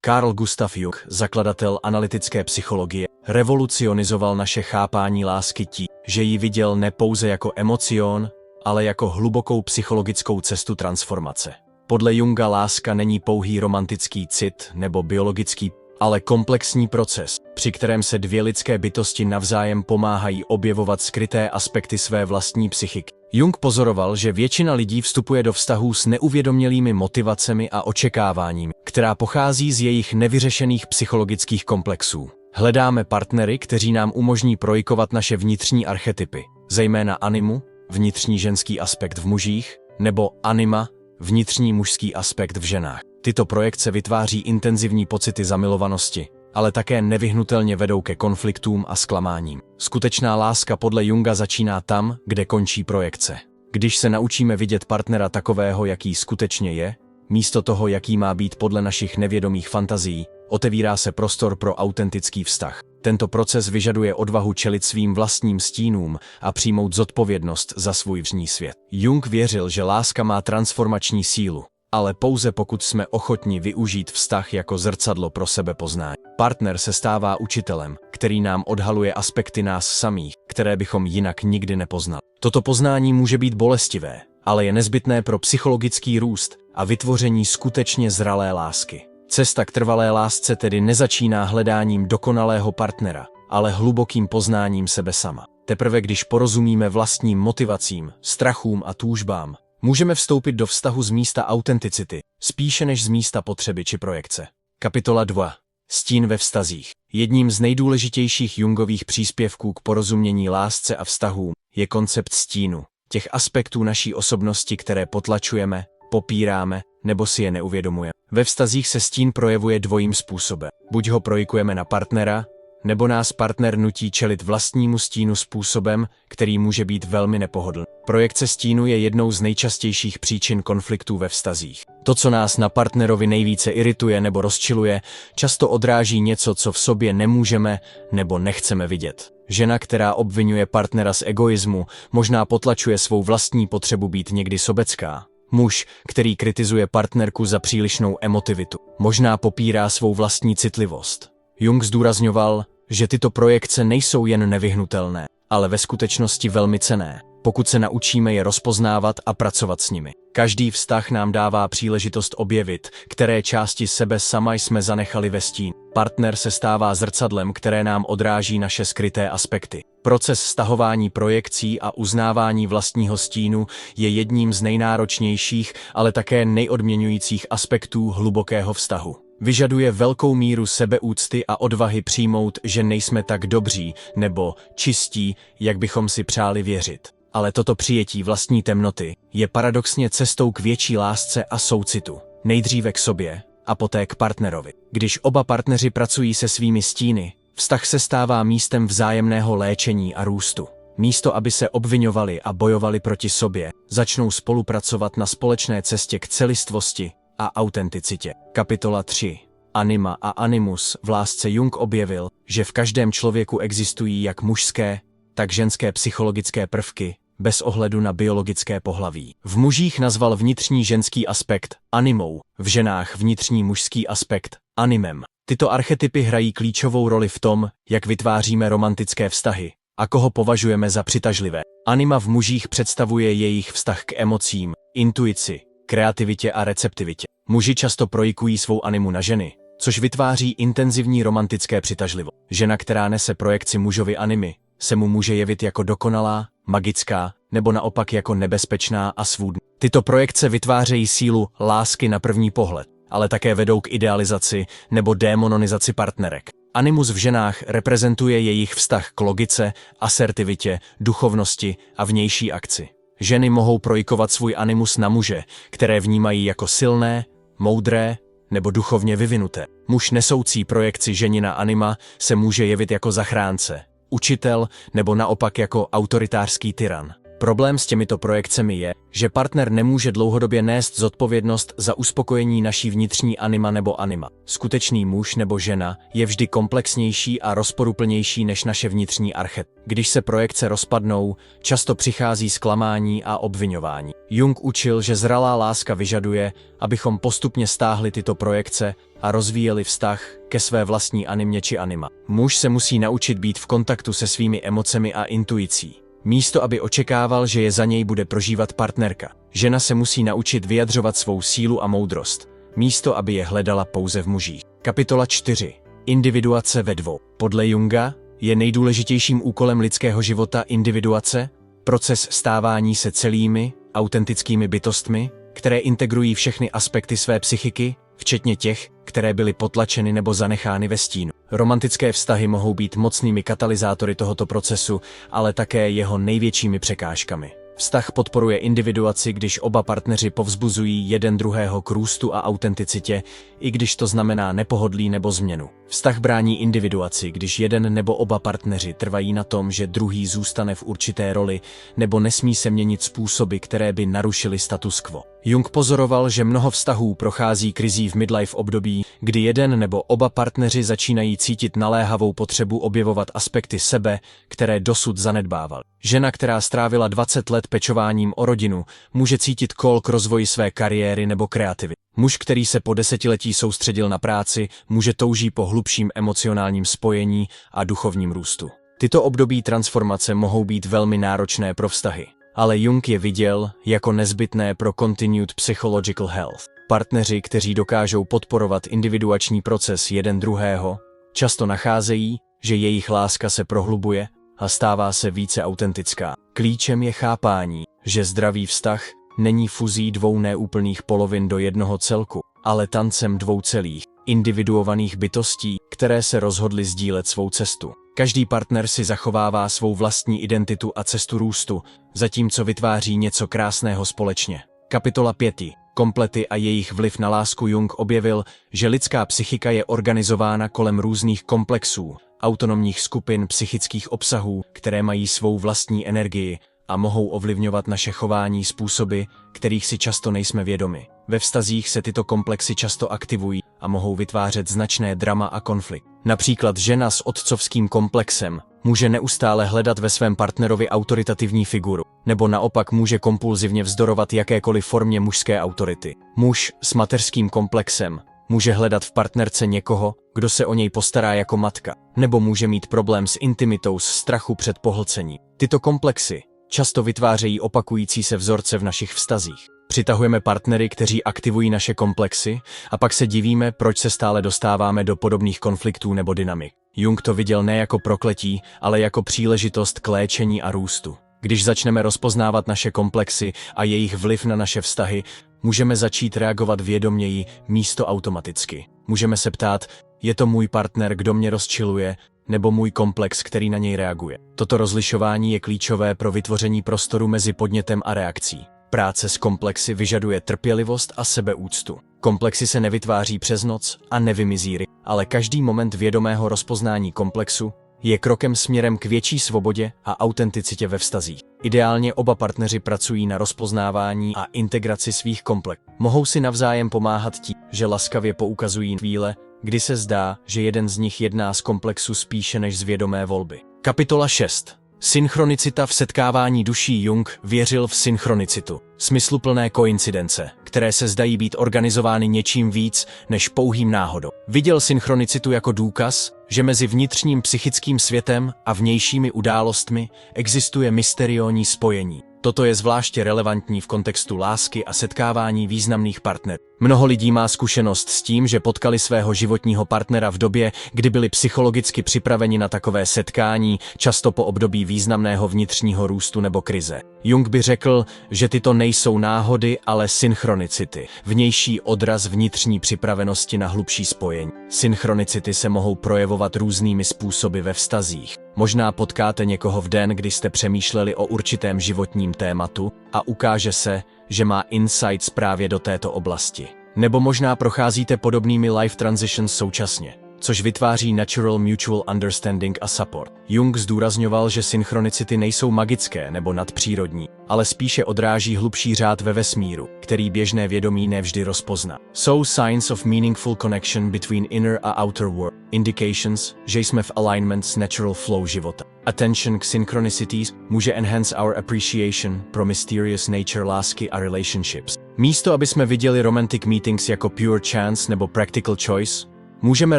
Carl Gustav Jung, zakladatel analytické psychologie, revolucionizoval naše chápání lásky tím, že ji viděl ne pouze jako emocion, ale jako hlubokou psychologickou cestu transformace. Podle Junga láska není pouhý romantický cit nebo biologický, ale komplexní proces, při kterém se dvě lidské bytosti navzájem pomáhají objevovat skryté aspekty své vlastní psychiky. Jung pozoroval, že většina lidí vstupuje do vztahů s neuvědomělými motivacemi a očekáváními, která pochází z jejich nevyřešených psychologických komplexů. Hledáme partnery, kteří nám umožní projikovat naše vnitřní archetypy, zejména animu, vnitřní ženský aspekt v mužích, nebo anima, vnitřní mužský aspekt v ženách. Tyto projekce vytváří intenzivní pocity zamilovanosti, ale také nevyhnutelně vedou ke konfliktům a zklamáním. Skutečná láska podle Junga začíná tam, kde končí projekce. Když se naučíme vidět partnera takového, jaký skutečně je, místo toho, jaký má být podle našich nevědomých fantazií, otevírá se prostor pro autentický vztah. Tento proces vyžaduje odvahu čelit svým vlastním stínům a přijmout zodpovědnost za svůj vnitřní svět. Jung věřil, že láska má transformační sílu, ale pouze pokud jsme ochotni využít vztah jako zrcadlo pro sebepoznání. Partner se stává učitelem, který nám odhaluje aspekty nás samých, které bychom jinak nikdy nepoznali. Toto poznání může být bolestivé, ale je nezbytné pro psychologický růst a vytvoření skutečně zralé lásky. Cesta k trvalé lásce tedy nezačíná hledáním dokonalého partnera, ale hlubokým poznáním sebe sama. Teprve když porozumíme vlastním motivacím, strachům a túžbám, můžeme vstoupit do vztahu z místa autenticity, spíše než z místa potřeby či projekce. Kapitola 2. Stín ve vztazích. Jedním z nejdůležitějších Jungových příspěvků k porozumění lásce a vztahům je koncept stínu, těch aspektů naší osobnosti, které potlačujeme, popíráme nebo si je neuvědomujeme. Ve vztazích se stín projevuje dvojím způsobem. Buď ho projikujeme na partnera, nebo nás partner nutí čelit vlastnímu stínu způsobem, který může být velmi nepohodlný. Projekce stínu je jednou z nejčastějších příčin konfliktů ve vztazích. To, co nás na partnerovi nejvíce irituje nebo rozčiluje, často odráží něco, co v sobě nemůžeme nebo nechceme vidět. Žena, která obvinuje partnera z egoismu, možná potlačuje svou vlastní potřebu být někdy sobecká. Muž, který kritizuje partnerku za přílišnou emotivitu, možná popírá svou vlastní citlivost. Jung zdůrazňoval, že tyto projekce nejsou jen nevyhnutelné, ale ve skutečnosti velmi cenné, pokud se naučíme je rozpoznávat a pracovat s nimi. Každý vztah nám dává příležitost objevit, které části sebe sama jsme zanechali ve stínu. Partner se stává zrcadlem, které nám odráží naše skryté aspekty. Proces stahování projekcí a uznávání vlastního stínu je jedním z nejnáročnějších, ale také nejodměňujících aspektů hlubokého vztahu. Vyžaduje velkou míru sebeúcty a odvahy přijmout, že nejsme tak dobří nebo čistí, jak bychom si přáli věřit. Ale toto přijetí vlastní temnoty je paradoxně cestou k větší lásce a soucitu. Nejdříve k sobě a poté k partnerovi. Když oba partneři pracují se svými stíny, vztah se stává místem vzájemného léčení a růstu. Místo, aby se obviňovali a bojovali proti sobě, začnou spolupracovat na společné cestě k celistvosti a autenticitě. Kapitola 3. Anima a animus. V lásce Jung objevil, že v každém člověku existují jak mužské, tak ženské psychologické prvky, bez ohledu na biologické pohlaví. V mužích nazval vnitřní ženský aspekt animou, v ženách vnitřní mužský aspekt animem. Tyto archetypy hrají klíčovou roli v tom, jak vytváříme romantické vztahy a koho považujeme za přitažlivé. Anima v mužích představuje jejich vztah k emocím, intuici, kreativitě a receptivitě. Muži často projikují svou animu na ženy, což vytváří intenzivní romantické přitažlivost. Žena, která nese projekci mužovy animy, se mu může jevit jako dokonalá, magická, nebo naopak jako nebezpečná a svůdná. Tyto projekce vytvářejí sílu lásky na první pohled, ale také vedou k idealizaci nebo démononizaci partnerek. Animus v ženách reprezentuje jejich vztah k logice, asertivitě, duchovnosti a vnější akci. Ženy mohou projikovat svůj animus na muže, které vnímají jako silné, moudré nebo duchovně vyvinuté. Muž nesoucí projekci ženina anima se může jevit jako zachránce, učitel nebo naopak jako autoritářský tyran. Problém s těmito projekcemi je, že partner nemůže dlouhodobě nést zodpovědnost za uspokojení naší vnitřní anima nebo anima. Skutečný muž nebo žena je vždy komplexnější a rozporuplnější než naše vnitřní archetyp. Když se projekce rozpadnou, často přichází zklamání a obviňování. Jung učil, že zralá láska vyžaduje, abychom postupně stáhli tyto projekce a rozvíjeli vztah ke své vlastní animě či anima. Muž se musí naučit být v kontaktu se svými emocemi a intuicí, místo aby očekával, že je za něj bude prožívat partnerka. Žena se musí naučit vyjadřovat svou sílu a moudrost, místo aby je hledala pouze v mužích. Kapitola 4. Individuace ve dvou. Podle Junga je nejdůležitějším úkolem lidského života individuace, proces stávání se celými, autentickými bytostmi, které integrují všechny aspekty své psychiky, včetně těch, které byly potlačeny nebo zanechány ve stínu. Romantické vztahy mohou být mocnými katalyzátory tohoto procesu, ale také jeho největšími překážkami. Vztah podporuje individuaci, když oba partneři povzbuzují jeden druhého k růstu a autenticitě, i když to znamená nepohodlí nebo změnu. Vztah brání individuaci, když jeden nebo oba partneři trvají na tom, že druhý zůstane v určité roli nebo nesmí se měnit způsoby, které by narušily status quo. Jung pozoroval, že mnoho vztahů prochází krizí v midlife období, kdy jeden nebo oba partneři začínají cítit naléhavou potřebu objevovat aspekty sebe, které dosud zanedbávali. Žena, která strávila 20 let pečováním o rodinu, může cítit kol k rozvoji své kariéry nebo kreativity. Muž, který se po desetiletí soustředil na práci, může touží po hlubším emocionálním spojení a duchovním růstu. Tyto období transformace mohou být velmi náročné pro vztahy, ale Jung je viděl jako nezbytné pro continued psychological health. Partneři, kteří dokážou podporovat individuační proces jeden druhého, často nacházejí, že jejich láska se prohlubuje a stává se více autentická. Klíčem je chápání, že zdravý vztah není fuzí dvou neúplných polovin do jednoho celku, ale tancem dvou celých, individuovaných bytostí, které se rozhodly sdílet svou cestu. Každý partner si zachovává svou vlastní identitu a cestu růstu, zatímco vytváří něco krásného společně. Kapitola 5. Komplety a jejich vliv na lásku. Jung objevil, že lidská psychika je organizována kolem různých komplexů, autonomních skupin psychických obsahů, které mají svou vlastní energii a mohou ovlivňovat naše chování způsoby, kterých si často nejsme vědomi. Ve vztazích se tyto komplexy často aktivují a mohou vytvářet značné drama a konflikt. Například žena s otcovským komplexem může neustále hledat ve svém partnerovi autoritativní figuru, nebo naopak může kompulzivně vzdorovat jakékoliv formě mužské autority. Muž s mateřským komplexem může hledat v partnerce někoho, kdo se o něj postará jako matka, nebo může mít problém s intimitou z strachu před pohlcením. Tyto komplexy často vytvářejí opakující se vzorce v našich vztazích. Přitahujeme partnery, kteří aktivují naše komplexy, a pak se divíme, proč se stále dostáváme do podobných konfliktů nebo dynamik. Jung to viděl ne jako prokletí, ale jako příležitost k léčení a růstu. Když začneme rozpoznávat naše komplexy a jejich vliv na naše vztahy, můžeme začít reagovat vědoměji místo automaticky. Můžeme se ptát, je to můj partner, kdo mě rozčiluje, nebo můj komplex, který na něj reaguje. Toto rozlišování je klíčové pro vytvoření prostoru mezi podnětem a reakcí. Práce s komplexy vyžaduje trpělivost a sebeúctu. Komplexy se nevytváří přes noc a nevymizí, ale každý moment vědomého rozpoznání komplexu je krokem směrem k větší svobodě a autenticitě ve vztazích. Ideálně oba partneři pracují na rozpoznávání a integraci svých komplexů. Mohou si navzájem pomáhat tím, že laskavě poukazují chvíle, kdy se zdá, že jeden z nich jedná z komplexu spíše než z vědomé volby. Kapitola 6. Synchronicita v setkávání duší. Jung věřil v synchronicitu, smysluplné koincidence, které se zdají být organizovány něčím víc než pouhým náhodou. Viděl synchronicitu jako důkaz, že mezi vnitřním psychickým světem a vnějšími událostmi existuje mysteriónní spojení. Toto je zvláště relevantní v kontextu lásky a setkávání významných partnerů. Mnoho lidí má zkušenost s tím, že potkali svého životního partnera v době, kdy byli psychologicky připraveni na takové setkání, často po období významného vnitřního růstu nebo krize. Jung by řekl, že tyto nejsou náhody, ale synchronicity, vnější odraz vnitřní připravenosti na hlubší spojení. Synchronicity se mohou projevovat různými způsoby ve vztazích. Možná potkáte někoho v den, kdy jste přemýšleli o určitém životním tématu a ukáže se, že má insights právě do této oblasti. Nebo možná procházíte podobnými life transitions současně. což vytváří natural mutual understanding a support. Jung zdůrazňoval, že synchronicity nejsou magické nebo nadpřírodní, ale spíše odráží hlubší řád ve vesmíru, který běžné vědomí nevždy rozpozná. Jsou signs of meaningful connection between inner a outer world, indications, že jsme v alignment s natural flow života. Attention k synchronicities může enhance our appreciation pro mysterious nature lásky a relationships. Místo, aby jsme viděli romantic meetings jako pure chance nebo practical choice, můžeme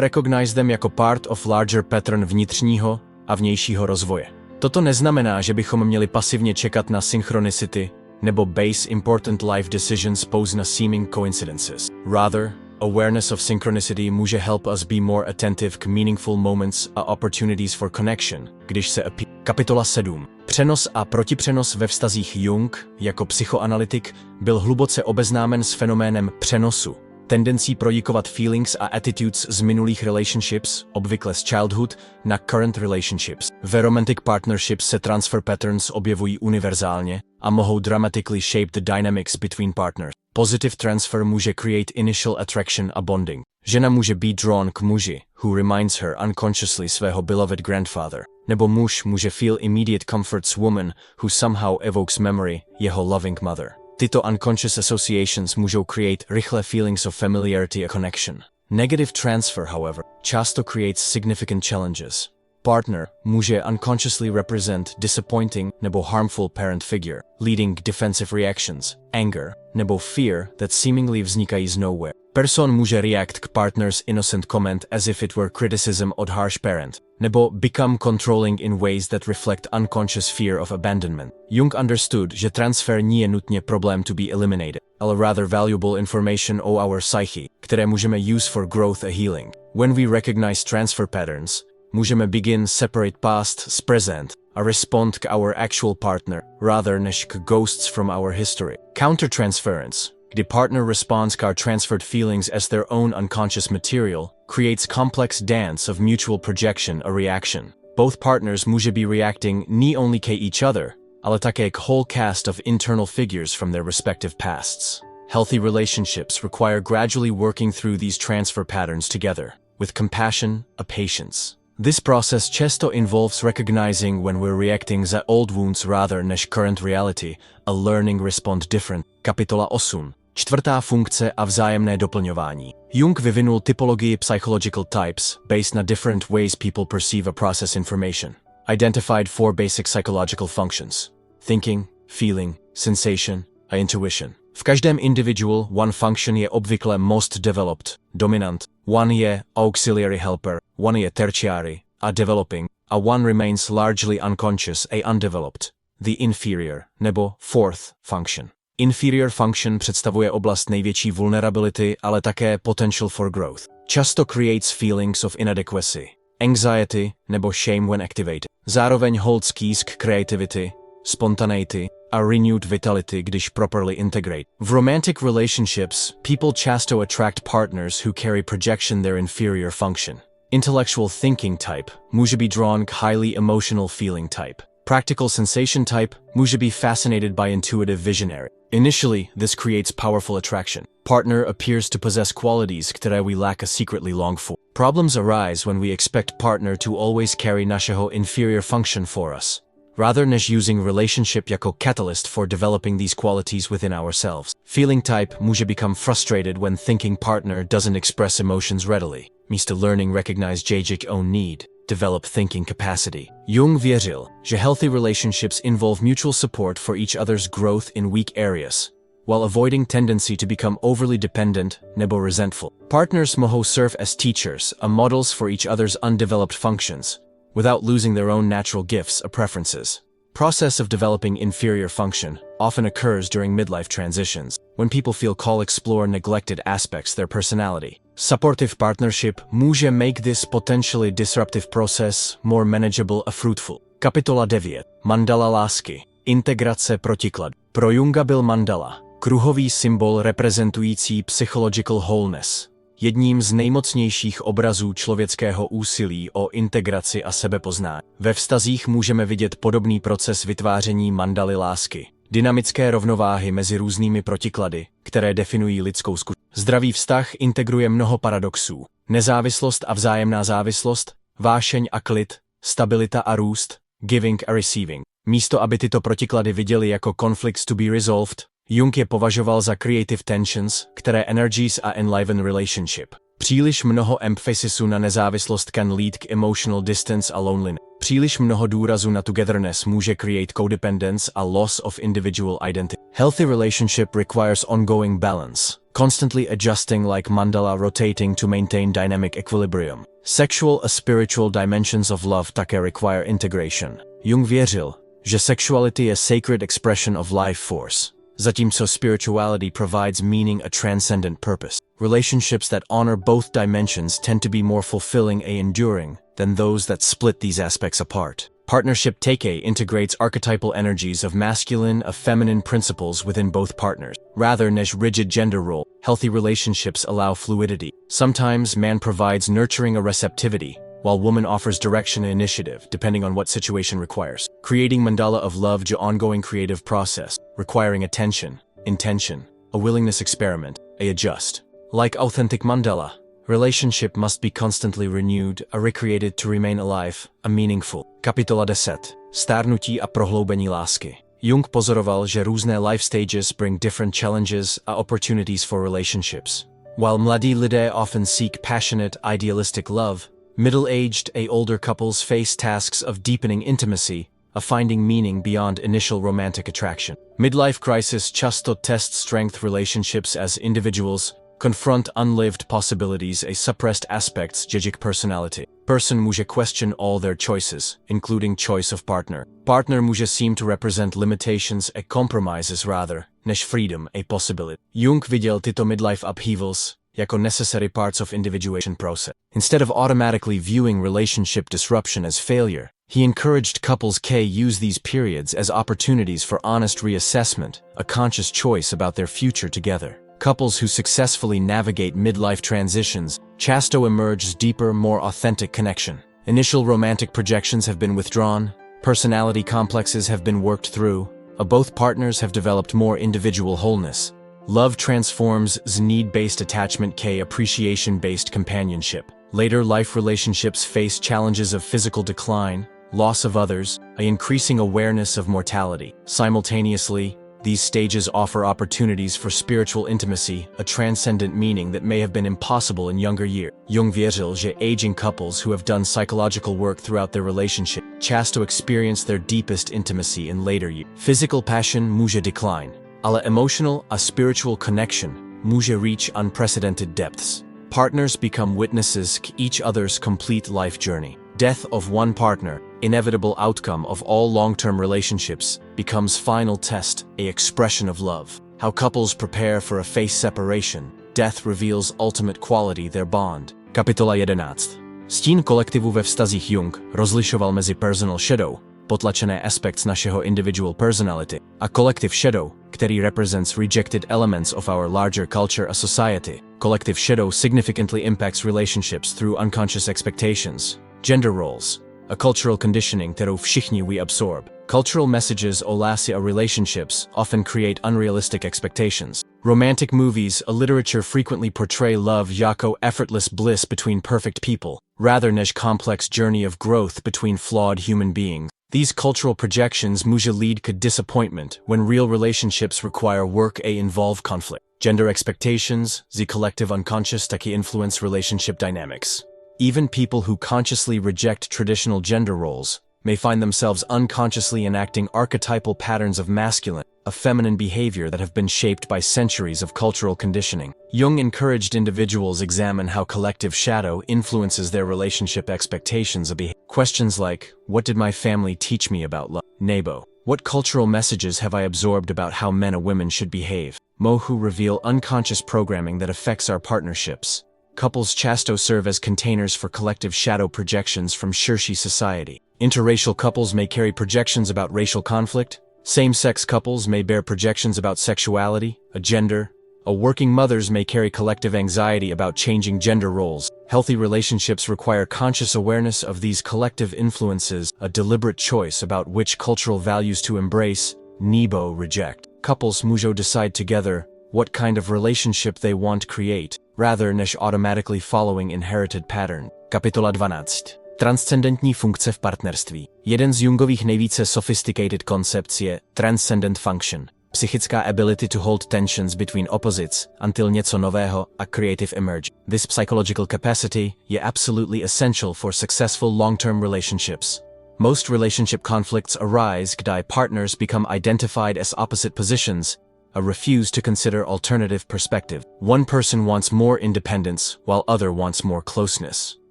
recognize them jako part of larger pattern vnitřního a vnějšího rozvoje. Toto neznamená, že bychom měli pasivně čekat na synchronicity nebo base important life decisions pouze na seeming coincidences. Rather, awareness of synchronicity může help us be more attentive k meaningful moments a opportunities for connection, když se Kapitola 7. Přenos a protipřenos ve vztazích. Jung, jako psychoanalytik, byl hluboce obeznámen s fenoménem přenosu, tendencí projikovat feelings a attitudes z minulých relationships, obvykle z childhood, na current relationships. Ve romantic partnerships se transfer patterns objevují univerzálně a mohou dramatically shape the dynamics between partners. Positive transfer může create initial attraction a bonding. Žena může be drawn k muži, who reminds her unconsciously svého beloved grandfather. Nebo muž může feel immediate comfort s woman, who somehow evokes memory, jeho loving mother. Tyto unconscious associations můžou create rychlé feelings of familiarity a connection. Negative transfer, however, často creates significant challenges. Partner může unconsciously represent disappointing nebo harmful parent figure, leading k defensive reactions, anger, nebo fear that seemingly vznikají z nowhere. Person může react k partner's innocent comment as if it were criticism od harsh parent, nebo become controlling in ways that reflect unconscious fear of abandonment. Jung understood, že transfer nie je nutně problém to be eliminated, ale rather valuable information o our psyche, které můžeme use for growth a healing. When we recognize transfer patterns, můžeme begin separate past s present a respond k our actual partner, rather než k ghosts from our history. Countertransference, kdy partner responds k our transferred feelings as their own unconscious material, creates complex dance of mutual projection a reaction. Both partners může be reacting not only k each other, ale také k whole cast of internal figures from their respective pasts. Healthy relationships require gradually working through these transfer patterns together, with compassion a patience. This process často involves recognizing when we're reacting za old wounds rather než current reality, a learning respond different. Kapitola 8. Čtvrtá funkce a vzájemné doplňování. Jung vyvinul typologii psychological types based na different ways people perceive a process information. Identified 4 basic psychological functions: thinking, feeling, sensation a intuition. V každém individual one function je obvykle most developed, dominant, one je auxiliary helper, one je tertiary a developing, a one remains largely unconscious a undeveloped, the inferior, nebo fourth function. Inferior function představuje oblast největší vulnerability, ale také potential for growth. Často creates feelings of inadequacy, anxiety nebo shame when activated. Zároveň holds keys k creativity, spontaneity a renewed vitality, když properly integrate. V romantic relationships, people často attract partners who carry projection their inferior function. Intellectual thinking type může be drawn k highly emotional feeling type. Practical sensation type může be fascinated by intuitive visionary. Initially, this creates powerful attraction. Partner appears to possess qualities které we lack a secretly long for. Problems arise when we expect partner to always carry našeho inferior function for us, rather než using relationship jako catalyst for developing these qualities within ourselves. Feeling type může become frustrated when thinking partner doesn't express emotions readily. Místo learning recognize jejich own need, develop thinking capacity. Jung věřil, že healthy relationships involve mutual support for each other's growth in weak areas, while avoiding tendency to become overly dependent nebo resentful. Partners mohou serve as teachers and models for each other's undeveloped functions, without losing their own natural gifts or preferences. Process of developing inferior function often occurs during midlife transitions, when people feel call explore neglected aspects their personality. Supportive partnership může make this potentially disruptive process more manageable a fruitful. Kapitola 9. Mandala lásky. Integrace protikladu. Pro Junga byl mandala kruhový symbol reprezentující psychological wholeness, jedním z nejmocnějších obrazů člověkského úsilí o integraci a sebepoznání. Ve vztazích můžeme vidět podobný proces vytváření mandaly lásky, dynamické rovnováhy mezi různými protiklady, které definují lidskou zkušenost. Zdravý vztah integruje mnoho paradoxů. nezávislost a vzájemná závislost, vášeň a klid, stabilita a růst, giving a receiving. Místo aby tyto protiklady viděli jako conflicts to be resolved, Jung je považoval za creative tensions, které energies a enliven relationship. Příliš mnoho emphasisu na nezávislost can lead k emotional distance a loneliness. Příliš mnoho důrazu na togetherness může create codependence a loss of individual identity. Healthy relationship requires ongoing balance, constantly adjusting like mandala rotating to maintain dynamic equilibrium. Sexual a spiritual dimensions of love také require integration. Jung věřil, že sexuality je sacred expression of life force, zatímco spirituality provides meaning a transcendent purpose. Relationships that honor both dimensions tend to be more fulfilling and enduring than those that split these aspects apart. Partnership take integrates archetypal energies of masculine and feminine principles within both partners, rather než rigid gender role. Healthy relationships allow fluidity. Sometimes man provides nurturing or receptivity, while woman offers direction and initiative, depending on what situation requires. Creating mandala of love is an ongoing creative process, requiring attention, intention, a willingness experiment, a adjust. Like authentic mandala, relationship must be constantly renewed a recreated to remain alive a meaningful. Kapitola 10. Stárnutí a prohloubení lásky. Jung pozoroval, že různé life stages bring different challenges a opportunities for relationships. While mladí lidé often seek passionate, idealistic love, middle-aged and older couples face tasks of deepening intimacy, of finding meaning beyond initial romantic attraction. Midlife crisis často test strength relationships as individuals confront unlived possibilities and suppressed aspects jejich personality. Person může question all their choices, including choice of partner. Partner může seem to represent limitations and compromises rather než freedom a possibility. Jung viděl tyto midlife upheavals jako necessary parts of individuation process. Instead of automatically viewing relationship disruption as failure, he encouraged couples to use these periods as opportunities for honest reassessment, a conscious choice about their future together. Couples who successfully navigate midlife transitions chasto emerge deeper, more authentic connection. Initial romantic projections have been withdrawn, personality complexes have been worked through, both partners have developed more individual wholeness. Love transforms need-based attachment to appreciation-based companionship. Later life relationships face challenges of physical decline, loss of others, an increasing awareness of mortality. Simultaneously, these stages offer opportunities for spiritual intimacy, a transcendent meaning that may have been impossible in younger years. Jung věřil, že aging couples who have done psychological work throughout their relationship chasto experience their deepest intimacy in later years. Physical passion může decline, ale emotional a spiritual connection může reach unprecedented depths. Partners become witnesses to each other's complete life journey. Death of one partner, inevitable outcome of all long-term relationships, becomes final test, a expression of love. How couples prepare for a face separation, death reveals ultimate quality their bond. Kapitola 11. Stín kolektivu ve vztazích. Jung rozlišoval mezi personal shadow, potlačené aspects našeho individual personality, a collective shadow, který represents rejected elements of our larger culture a society. Collective shadow significantly impacts relationships through unconscious expectations, gender roles, a cultural conditioning kterou všichni we absorb. Cultural messages o lásce a relationships often create unrealistic expectations. Romantic movies a literature frequently portray love jako effortless bliss between perfect people, rather než complex journey of growth between flawed human beings. These cultural projections může lead to disappointment when real relationships require work and involve conflict. Gender expectations, the collective unconscious taky influence relationship dynamics. Even people who consciously reject traditional gender roles may find themselves unconsciously enacting archetypal patterns of masculine, a feminine behavior that have been shaped by centuries of cultural conditioning. Jung encouraged individuals examine how collective shadow influences their relationship expectations of behavior. Questions like, what did my family teach me about love? Nebo, what cultural messages have I absorbed about how men and women should behave? Mohu reveal unconscious programming that affects our partnerships. Couples chasto serve as containers for collective shadow projections from Shirshi society. Interracial couples may carry projections about racial conflict. Same-sex couples may bear projections about sexuality, a gender. Working mothers may carry collective anxiety about changing gender roles. Healthy relationships require conscious awareness of these collective influences, a deliberate choice about which cultural values to embrace, nebo reject. Couples můžou decide together what kind of relationship they want to create, rather než automatically following inherited pattern. Kapitola 12. Transcendentní funkce v partnerství. Jeden z Jungových nejvíce sophisticated concepts je transcendent function. Psychická ability to hold tensions between opposites until něco nového a creative emerge. This psychological capacity je absolutely essential for successful long-term relationships. Most relationship conflicts arise kdy partners become identified as opposite positions, a refuse to consider alternative perspective. One person wants more independence while other wants more closeness.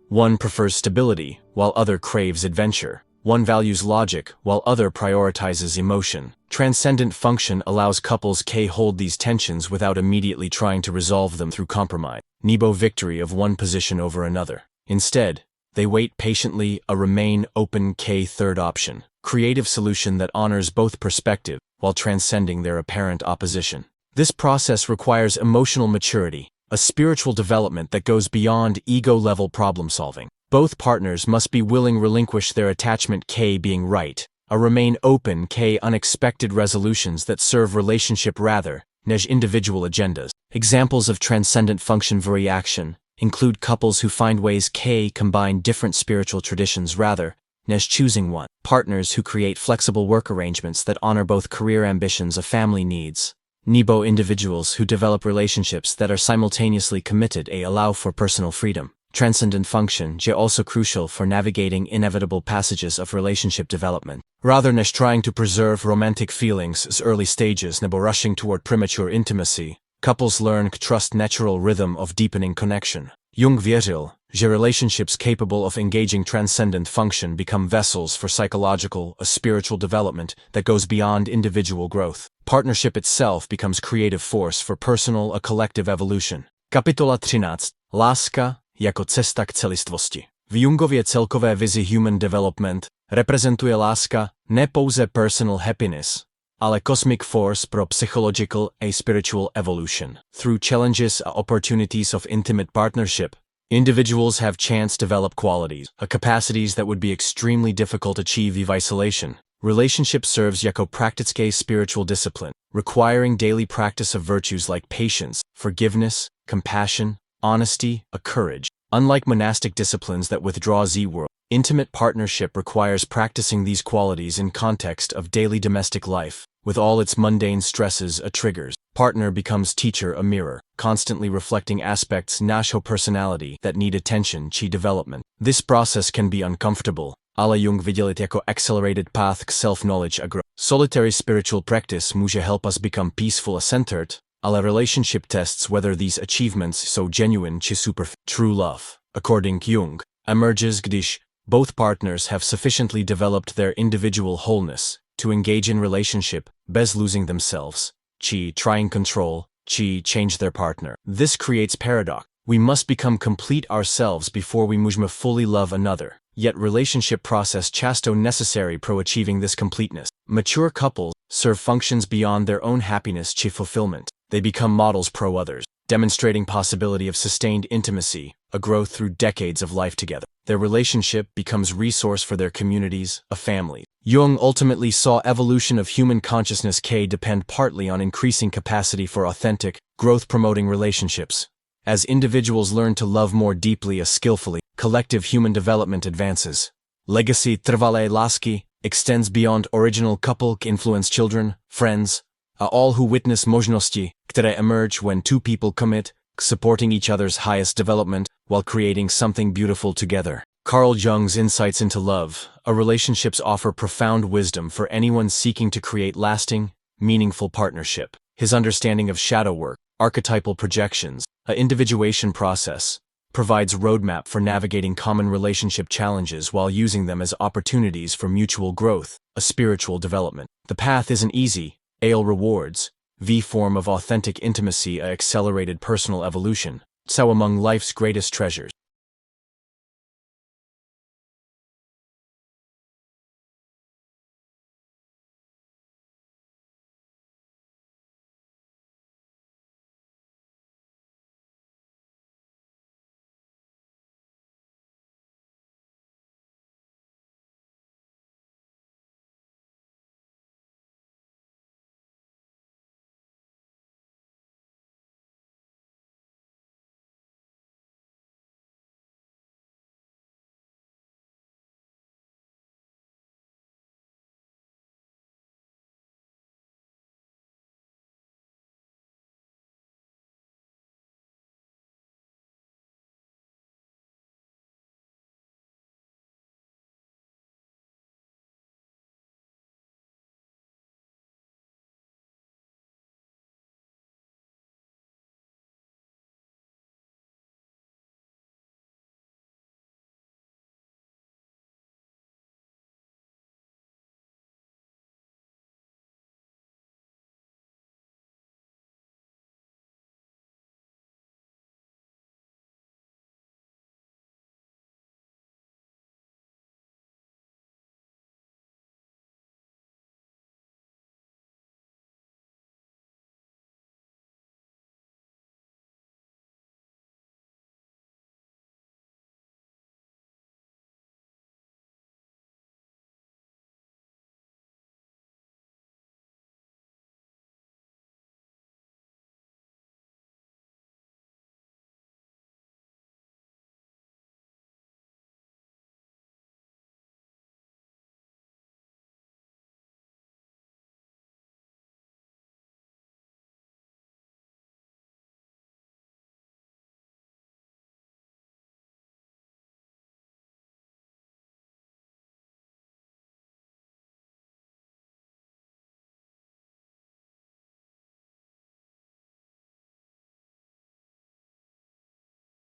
One prefers stability while other craves adventure. One values logic while other prioritizes emotion. Transcendent function allows couples to hold these tensions without immediately trying to resolve them through compromise. Nebo victory of one position over another. Instead, they wait patiently a remain open third option. Creative solution that honors both perspective while transcending their apparent opposition. This process requires emotional maturity, a spiritual development that goes beyond ego-level problem solving. Both partners must be willing to relinquish their attachment being right, a remain open unexpected resolutions that serve relationship rather než individual agendas. Examples of transcendent function reaction include couples who find ways combine different spiritual traditions rather než choosing one. Partners who create flexible work arrangements that honor both career ambitions and family needs. Nebo individuals who develop relationships that are simultaneously committed and allow for personal freedom. Transcendent function is also crucial for navigating inevitable passages of relationship development. Rather than trying to preserve romantic feelings as early stages nebo rushing toward premature intimacy, couples learn to trust natural rhythm of deepening connection. Jung věřil, že relationships capable of engaging transcendent function become vessels for psychological or spiritual development that goes beyond individual growth. Partnership itself becomes creative force for personal or collective evolution. Kapitola 13. Láska jako cesta k celistvosti. V Jungově celkové vizi human development reprezentuje láska ne pouze personal happiness, ale cosmic force pro psychological a spiritual evolution. Through challenges and opportunities of intimate partnership, individuals have chance to develop qualities, capacities that would be extremely difficult to achieve in isolation. Relationship serves jako praktické spiritual discipline, requiring daily practice of virtues like patience, forgiveness, compassion, honesty, and courage. Unlike monastic disciplines that withdraw z-world, intimate partnership requires practicing these qualities in context of daily domestic life, with all its mundane stresses and triggers. Partner becomes teacher a mirror, constantly reflecting aspects našeho personality that need attention či development. This process can be uncomfortable, ale Jung viděl it jako accelerated path k self-knowledge a growth. Solitary spiritual practice může help us become peaceful and centered, ale relationship tests whether these achievements so genuine či superficial. True love, according to Jung, emerges když both partners have sufficiently developed their individual wholeness to engage in relationship bez losing themselves, či trying control, či change their partner. This creates paradox. We must become complete ourselves before we můžeme fully love another. Yet relationship process často necessary pro achieving this completeness. Mature couples serve functions beyond their own happiness či fulfillment. They become models pro others, demonstrating possibility of sustained intimacy, a growth through decades of life together. Their relationship becomes resource for their communities, a family. Jung ultimately saw evolution of human consciousness depend partly on increasing capacity for authentic, growth-promoting relationships. As individuals learn to love more deeply and skillfully, collective human development advances. Legacy trvalé lásky extends beyond original couple to influence children, friends, all who witness možnosti, které emerge when two people commit, supporting each other's highest development while creating something beautiful together. Carl Jung's insights into love, relationships offer profound wisdom for anyone seeking to create lasting, meaningful partnership. His understanding of shadow work, archetypal projections, an individuation process, provides roadmap for navigating common relationship challenges while using them as opportunities for mutual growth, a spiritual development. The path isn't easy, ale rewards, form of authentic intimacy, a accelerated personal evolution, so among life's greatest treasures.